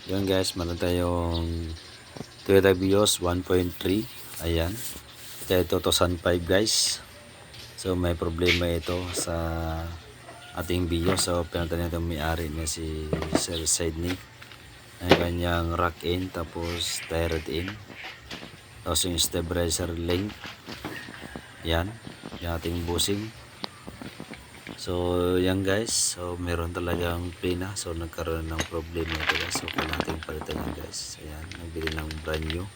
Yun guys, meron tayong Toyota Vios 1.3. Ayan. Ito 2005 guys. So may problema ito sa ating Vios. So pinunta nito may-ari na si Sir Sidney. Ang kanyang rack in, tapos tire in. Tapos yung stabilizer link. Yan. Yung ating busing. So yan guys, so meron talagang pina, so nagkaroon ng problema ito guys, so kailangan natin palitan yan guys. Ayan, nagbili ng brand new,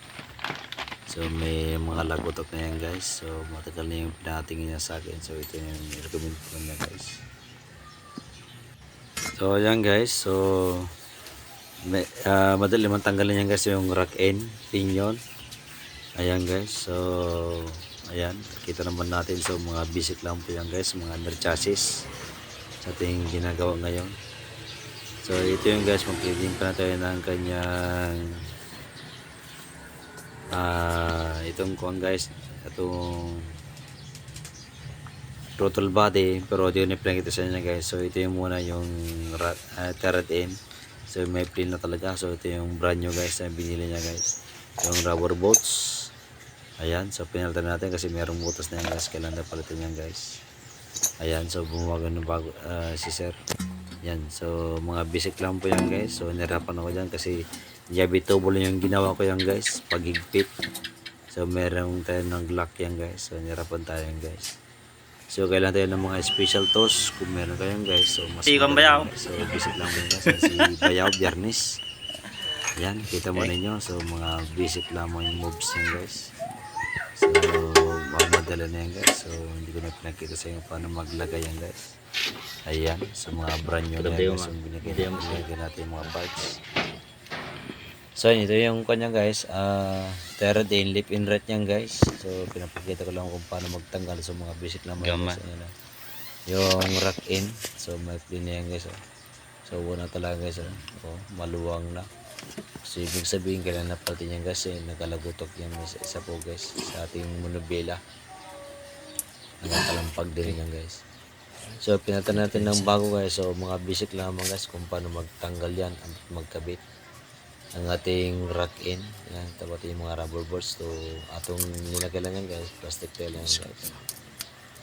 so may mga lagotok na yan guys, so matagal na yung pinatingin niya sa akin, so ito yung recommend ko na guys. So yan guys, so madali man tanggalin yan guys, yung rack end pinion. Ayan guys, so ayan, kita naman natin. So mga basic lang po yan guys, mga under chassis sa ating ginagawa ngayon. So ito yung guys, mag-cleaning pa na tayo ng kanyang itong kuwan guys, itong throttle body, pero ito yung pinakita sa inyo guys. So ito yung muna yung turret in, so may pin na talaga. So ito yung brand new guys na binili niya guys, yung rubber bolts. Ayan, so pinalitan natin kasi mayroong butas na yan guys, kailangan na palitan yan guys. Ayan, so bumawagan ng bago si sir. Yan, so mga basic lang po yan guys. So nirapan ako dyan kasi diabitable yung ginawa ko yan guys, pagigpit. So meron tayo ng glock yan guys, so nirapan tayo yan guys. So kailangan tayo ng mga special tools kung meron kayo guys. So mas guys. So basic lang po yan guys, si Bayaw Biernes. Yan, kita mo ninyo. So mga basic lamang yung moves yan guys. So madala na yan guys, so hindi ko na pinakita sa inyo paano maglagay yan guys. Ayan, so mga brand new na yan guys, so binigyan natin yung mga parts. So ito yung kanya guys, turret in, lip in right yan guys. So pinapakita ko lang kung paano magtanggal, so mga basic lang mga guys. Ayan, yung rack in, so may pin na yan guys. So wala talaga guys, maluwang na. So ibig sabihin kailangan napatin yan guys, nagalagutok yan guys, isa po guys sa ating monobela, nagkalampag din yan guys. So pinatan natin ng bago guys, so mga basic lamang guys kung paano magtanggal yan at magkabit ang ating rack in. Yan, tapos yung mga rubber bolts, so atong nilagyan guys, plastic tail yan guys.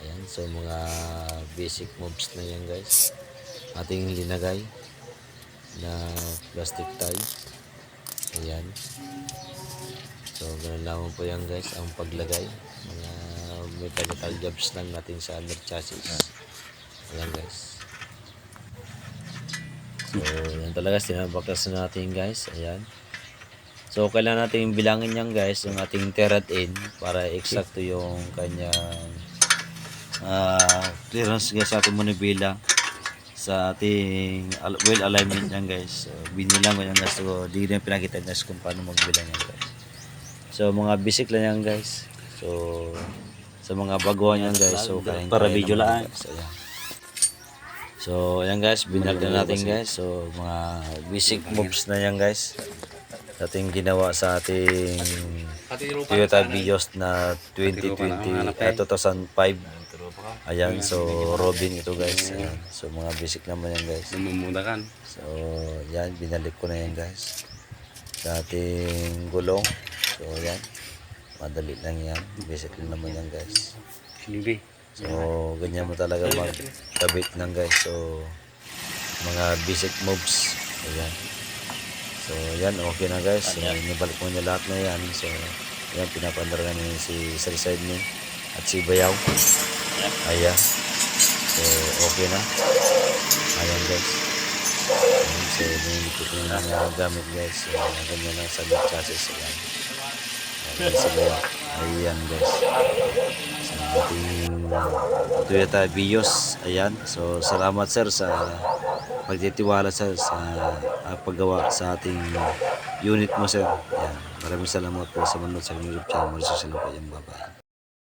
Ayan, so mga basic moves na yan guys, ating linagay na plastic tie. Ayan, so ganun lamang po yan guys ang paglagay, mga mechanical jobs lang natin sa under chassis. Ayan guys, so yan talaga, sinabaklas na natin guys. Ayan, so kailangan natin bilangin yan guys, yung ating turret in, para eksakto yung kanyang clearance guys sa ating manibela, sa ating wheel alignment yan guys. So binilang ko yan guys, so di na pinakita guys kung paano magbilang yan guys. So mga basic lang yan guys, so sa mga baguhan yan guys, so para video lang. So ayan guys, binag na natin guys. So mga basic moves na yan guys, ating ginawa sa ating Toyota Vios na 2005. Ayan, so Robin ito guys. Ayan, so mga basic naman yan guys. So yan, binalik ko na yan guys sa ating gulong. So yan, madali lang yan, basic lang naman yan guys. So ganyan mo talaga magkabit lang guys. So mga basic moves. Ayan, so yan, okay na guys. So nabalik mo niya lahat na yan. So yan, pinapandar namin si Sir Sidney at si Bayaw. Ayan, so okay na. Ayan guys, so nilipit na lang gamit guys. So ganyan lang sa chassis. Ayan, ayan si Bayaw. Ayan guys, so ating Toyota Vios. Ayan, so salamat sir sa pagtitiwala sir sa paggawa sa ating unit mo sir. Ayan, maraming salamat po sa manood sa YouTube channel. Maraming salamat po. Bye bye.